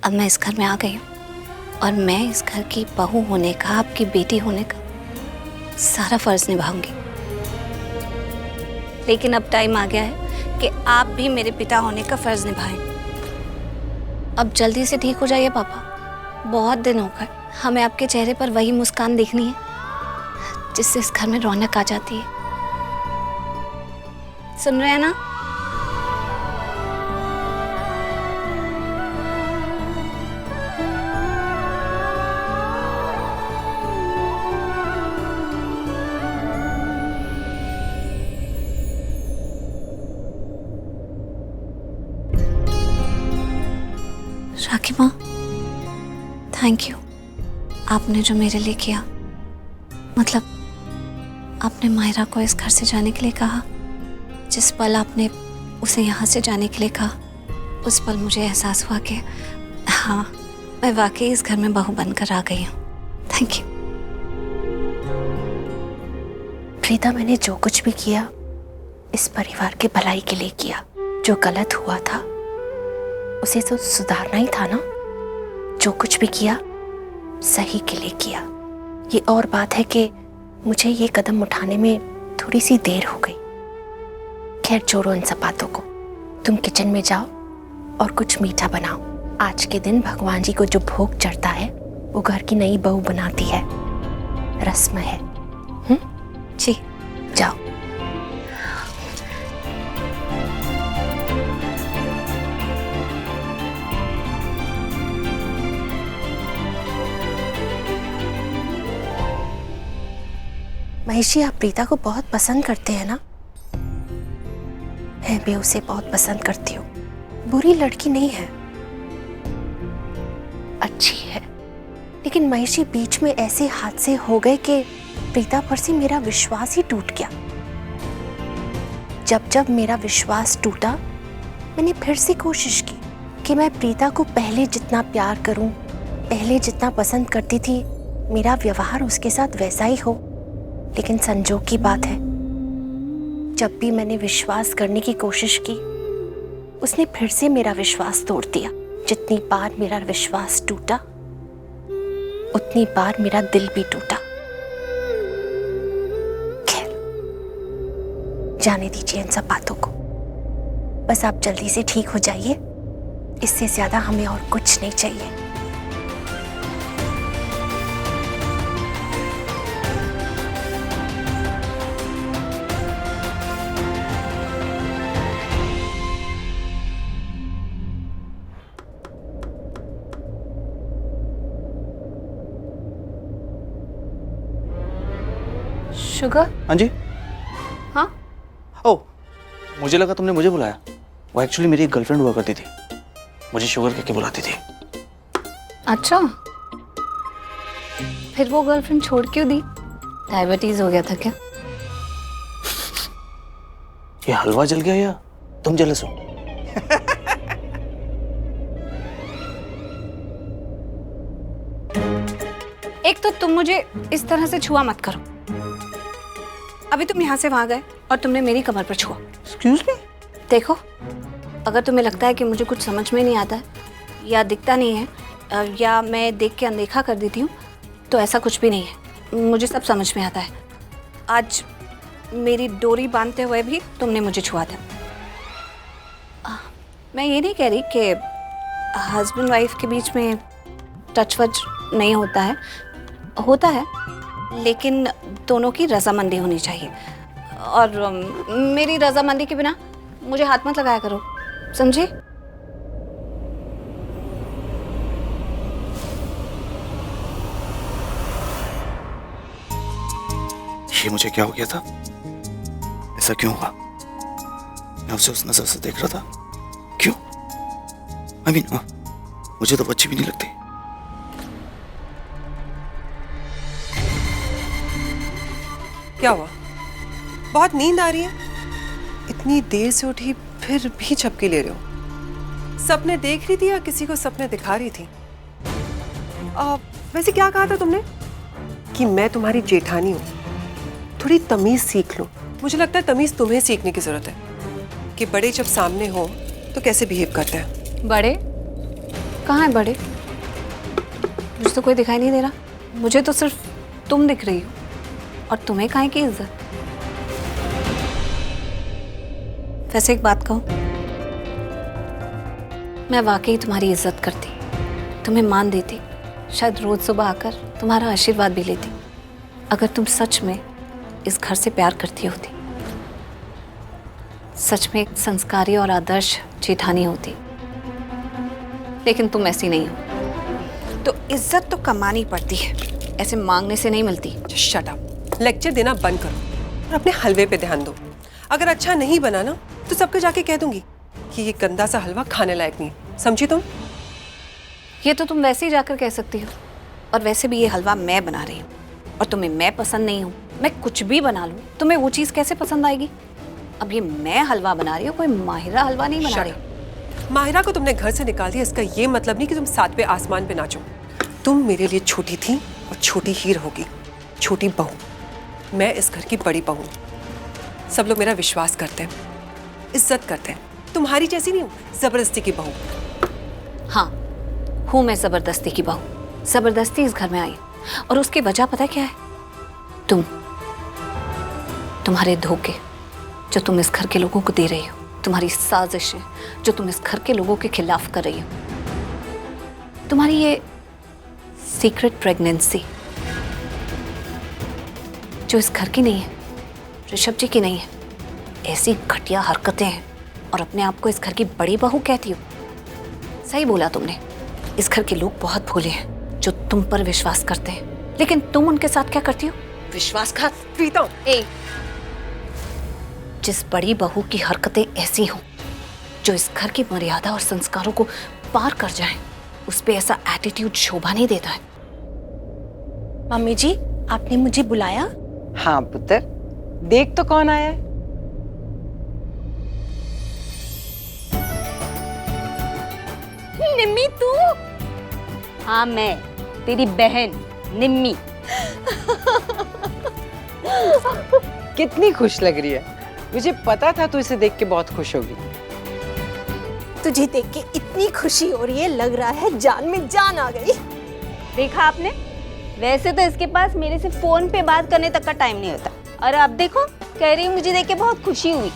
अब मैं इस घर में आ गई हूँ और मैं इस घर की बहू होने का, आपकी बेटी होने का सारा फर्ज निभाऊंगी। लेकिन अब टाइम आ गया है कि आप भी मेरे पिता होने का फर्ज निभाएं। अब जल्दी से ठीक हो जाइए पापा, बहुत दिन हो गए। हमें आपके चेहरे पर वही मुस्कान देखनी है जिससे इस घर में रौनक आ जाती है। सुन रहे हैं ना? राखी माँ, थैंक यू। आपने जो मेरे लिए किया, मतलब आपने मायरा को इस घर से जाने के लिए कहा, जिस पल आपने उसे यहाँ से जाने के लिए कहा, उस पल मुझे एहसास हुआ कि हाँ, मैं वाकई इस घर में बहू बनकर आ गई हूँ। Thank you. प्रीता, मैंने जो कुछ भी किया इस परिवार के भलाई के लिए किया। जो गलत हुआ था उसे तो सुधारना ही था ना। जो कुछ भी किया सही के लिए किया। ये और बात है कि मुझे ये कदम उठाने में थोड़ी सी देर हो गई। खैर छोड़ो इन सब बातों को। तुम किचन में जाओ और कुछ मीठा बनाओ। आज के दिन भगवान जी को जो भोग चढ़ता है वो घर की नई बहू बनाती है, रस्म है। जी, जाओ। महेशी, आप प्रीता को बहुत पसंद करते हैं ना? मैं भी उसे बहुत पसंद करती हूँ। बुरी लड़की नहीं है, अच्छी है। लेकिन महेशी, बीच में ऐसे हादसे हो गए कि प्रीता पर से मेरा विश्वास ही टूट गया। जब जब मेरा विश्वास टूटा, मैंने फिर से कोशिश की कि मैं प्रीता को पहले जितना प्यार करूं, पहले जितना पसंद करती थी, मेरा व्यवहार उसके साथ वैसा ही हो। लेकिन संजोग की बात है, जब भी मैंने विश्वास करने की कोशिश की, उसने फिर से मेरा विश्वास तोड़ दिया। जितनी बार मेरा विश्वास टूटा, उतनी बार मेरा दिल भी टूटा। खैर, जाने दीजिए इन सब बातों को। बस आप जल्दी से ठीक हो जाइए। इससे ज्यादा हमें और कुछ नहीं चाहिए। शुगर? हाँ जी। हाँ? ओह, मुझे लगा तुमने मुझे बुलाया। वो एक्चुअली मेरी एक गर्लफ्रेंड हुआ करती थी, मुझे शुगर कह के बुलाती थी। अच्छा, फिर वो गर्लफ्रेंड छोड़ क्यों दी? डायबिटीज हो गया था क्या? ये हलवा जल गया या तुम जेलस हो? एक तो तुम मुझे इस तरह से छुआ मत करो। अभी तुम यहाँ से वहां गए और तुमने मेरी कमर पर छुआ। Excuse me? देखो, अगर तुम्हें लगता है कि मुझे कुछ समझ में नहीं आता है या दिखता नहीं है या मैं देख के अनदेखा कर देती हूँ, तो ऐसा कुछ भी नहीं है। मुझे सब समझ में आता है। आज मेरी डोरी बांधते हुए भी तुमने मुझे छुआ था। मैं ये नहीं कह रही कि हस्बैंड वाइफ के बीच में टच वच नहीं होता है, होता है, लेकिन दोनों की रजामंदी होनी चाहिए। और मेरी रजामंदी के बिना मुझे हाथ मत लगाया करो, समझे? ये मुझे क्या हो गया था? ऐसा क्यों हुआ? मैं उसे उस नजर से देख रहा था। क्यों? I mean, मुझे तो वो अच्छी भी नहीं लगती। क्या हुआ? बहुत नींद आ रही है? इतनी देर से उठी फिर भी झपकी ले रहे हो। सपने देख रही थी या किसी को सपने दिखा रही थी? वैसे क्या कहा था तुमने? कि मैं तुम्हारी जेठानी हूँ, थोड़ी तमीज सीख लो। मुझे लगता है तमीज तुम्हें सीखने की जरूरत है कि बड़े जब सामने हो तो कैसे बिहेव करते हैं। बड़े? कहाँ है बड़े? मुझे तो कोई दिखाई नहीं दे रहा। मुझे तो सिर्फ तुम दिख रही हो, और तुम्हें काहे की इज्जत? वैसे एक बात कहूं, मैं वाकई तुम्हारी इज्जत करती, तुम्हें मान देती, शायद रोज सुबह आकर तुम्हारा आशीर्वाद भी लेती, अगर तुम सच में इस घर से प्यार करती होती, सच में एक संस्कारी और आदर्श जेठानी होती। लेकिन तुम ऐसी नहीं हो। तो इज्जत तो कमानी पड़ती है, ऐसे मांगने से नहीं मिलती। शट अप, लेक्चर देना बंद करो और अपने हलवे पे ध्यान दो। अगर अच्छा नहीं बना ना तो सबको जाके कह दूंगी कि ये गंदा सा हलवा खाने लायक नहीं, समझी तुम? ये तो तुम वैसे ही जाकर कह सकती हो, और वैसे भी ये हलवा मैं बना रही हूँ, और तुम्हें मैं पसंद नहीं हूँ। मैं कुछ भी बना लूँ, तुम्हें वो चीज़ कैसे पसंद आएगी? अब ये मैं हलवा बना रही हूँ, कोई माहिरा हलवा नहीं बना रही। माहिरा को तुमने घर से निकाल दिया, इसका ये मतलब नहीं कि तुम सातवें आसमान पे नाचो। तुम मेरे लिए छोटी थी और छोटी ही रहोगी, छोटी बहू। मैं इस घर की बड़ी बहू। सब लोग मेरा विश्वास करते हैं, इज्जत करते हैं। तुम्हारी जैसी नहीं हूँ, जबरदस्ती की बहू। हाँ, हूँ मैं जबरदस्ती की बहू। जबरदस्ती इस घर में आई, और उसकी वजह पता क्या है? तुम्हारे धोखे जो तुम इस घर के लोगों को दे रही हो, तुम्हारी साजिशें जो तुम इस घर के लोगों के खिलाफ कर रही हो, तुम्हारी ये सीक्रेट प्रेगनेंसी जो इस घर की नहीं है, ऋषभ जी की नहीं है, ऐसी घटिया हरकतें हैं, और अपने आप को इस घर की बड़ी बहू कहती हो। सही बोला तुमने, इस घर के लोग बहुत भोले हैं जो तुम पर विश्वास करते हैं, लेकिन तुम उनके साथ क्या करती हो? विश्वासघात। प्रीतम, जिस बड़ी बहू की हरकतें ऐसी हों जो इस घर की मर्यादा और संस्कारों को पार कर जाएं, उस पे ऐसा एटीट्यूड शोभा नहीं देता है। मम्मी जी, आपने मुझे बुलाया? हाँ पुत्र, देख तो कौन आया है। निम्मी तू? हाँ, मैं तेरी बहन निम्मी। कितनी खुश लग रही है। मुझे पता था तू इसे देख के बहुत खुश होगी। तुझे देख के इतनी खुशी हो रही है, लग रहा है जान में जान आ गई। देखा आपने, वैसे तो इसके पास मेरे से फोन पे बात करने तक का टाइम नहीं होता, और अब देखो कह रही मुझे देख के बहुत खुशी हुई।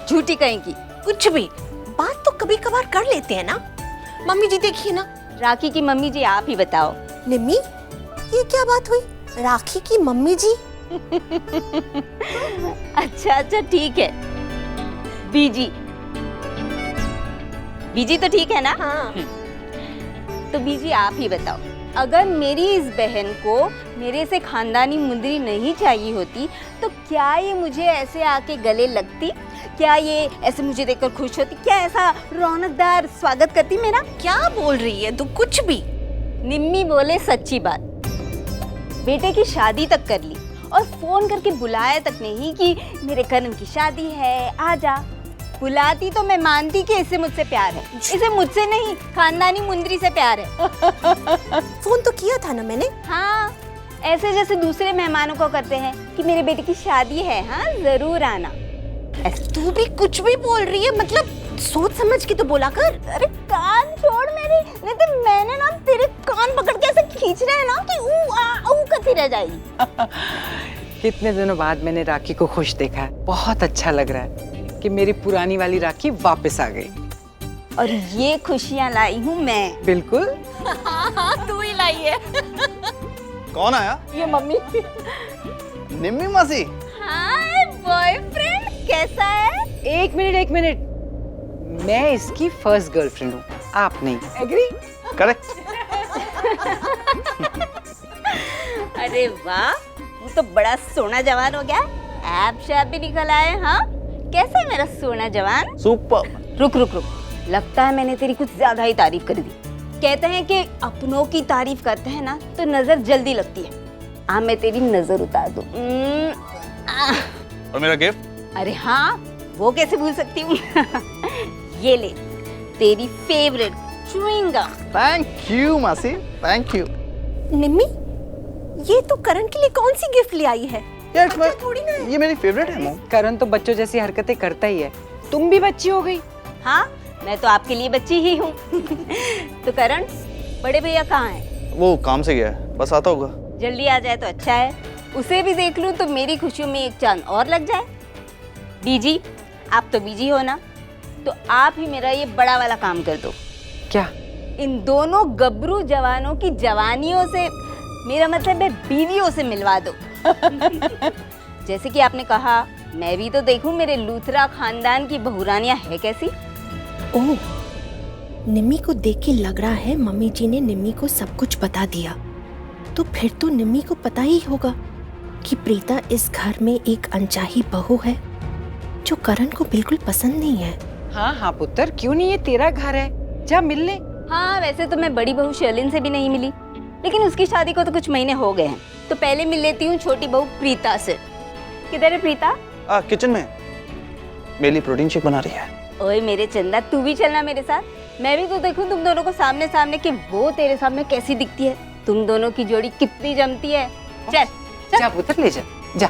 झूठी कहीं की। कुछ भी बात तो कभी कभार कर लेते हैं ना। मम्मी जी देखिए ना। राखी की मम्मी जी आप ही बताओ। निम्मी, ये क्या बात हुई? राखी की मम्मी जी? अच्छा ठीक है, बीजी। बीजी तो ठीक है ना? हाँ। तो बीजी आप ही बताओ, अगर मेरी इस बहन को मेरे से खानदानी मुंदरी नहीं चाहिए होती तो क्या ये मुझे ऐसे आके गले लगती? क्या ये ऐसे मुझे देखकर खुश होती? क्या ऐसा रौनकदार स्वागत करती मेरा? क्या बोल रही है तू? कुछ भी। निम्मी बोले सच्ची बात, बेटे की शादी तक कर ली और फोन करके बुलाया तक नहीं कि मेरे करण की शादी है, आजा। बुलाती तो मैं मानती कि इसे मुझसे प्यार है, इसे मुझसे नहीं खानदानी मुंदरी से प्यार है। फोन तो किया था ना मैंने। हाँ, ऐसे जैसे दूसरे मेहमानों को करते हैं कि मेरे बेटे की शादी है, हाँ जरूर आना। तू भी कुछ भी बोल रही है, मतलब सोच समझ के तो बोला कर। अरे कान छोड़ मेरी, नहीं तो मैंने ना तेरे कान पकड़ के ऐसे खींच रहे हैं ना कि ऊ करती रह जाएगी। कितने दिनों बाद मैंने राखी को खुश देखा है। बहुत अच्छा लग रहा है कि मेरी पुरानी वाली राखी वापस आ गई। और ये खुशियाँ लाई हूँ मैं। बिल्कुल। तू ही लाई है। कौन आया? ये मम्मी। निम्मी मासी। हाय बॉयफ्रेंड, कैसा है? एक मिनट, मैं इसकी फर्स्ट गर्लफ्रेंड हूँ, आप नहीं। एग्री? करेक्ट। अरे वाह, वो तो बड़ा सोना जवान हो गया। ऐप शैप भी निकल आए। हाँ, कैसा है मेरा सोना जवान? सुपर। रुक, लगता है मैंने तेरी कुछ ज्यादा ही तारीफ कर दी। कहते हैं कि अपनों की तारीफ करते हैं ना तो नजर जल्दी लगती है। आ मैं तेरी नजर उतार दूं। और मेरा गिफ्ट? अरे हाँ, वो कैसे भूल सकती हूँ। ये ले, तेरी favourite chewing gum. Thank you मासी, थैंक यू। निम्मी, ये तो करण के लिए कौन सी गिफ्ट ले आई है? थोड़ी ना, ये मेरी फेवरेट है मॉम। करण तो बच्चों जैसी हरकतें करता ही है। तुम भी बच्ची हो गई। हाँ, मैं तो आपके लिए बच्ची ही हूँ। तो करण, बड़े भैया कहाँ हैं? वो काम से गया है, बस आता होगा। जल्दी आ जाए तो अच्छा है, उसे भी देख लूँ तो मेरी खुशियों में एक चांद और लग जाए। बीजी, आप तो बीजी हो ना, तो आप ही मेरा ये बड़ा वाला काम कर दो। क्या? इन दोनों गबरू जवानों की जवानियों से, मेरा मतलब है बीवियों से मिलवा दो। जैसे कि आपने कहा, मैं भी तो देखूं मेरे लूथरा खानदान की बहुरानियां है कैसी। ओह, निम्मी को देख के लग रहा है मम्मी जी ने निम्मी को सब कुछ बता दिया। तो फिर तो निम्मी को पता ही होगा कि प्रीता इस घर में एक अनचाही बहू है जो करण को बिल्कुल पसंद नहीं है। हाँ हाँ पुत्र, क्यों नहीं, ये तेरा घर है, जा मिल ले। हाँ, वैसे तो मैं बड़ी बहू शर्लिन से भी नहीं मिली, लेकिन उसकी शादी को तो कुछ महीने हो गए हैं, तो पहले मिल लेती हूँ छोटी बहू प्रीता से। किधर है प्रीता? किचन में मेरे लिए प्रोटीन शेक बना रही है। ओए मेरे चंदा, तू भी चलना मेरे साथ, मैं भी तो देखूं तुम दोनों को सामने सामने कि वो तेरे सामने कैसी दिखती है। तुम दोनों की जोड़ी कितनी जमती है। चल जा पुत्र, ले जा।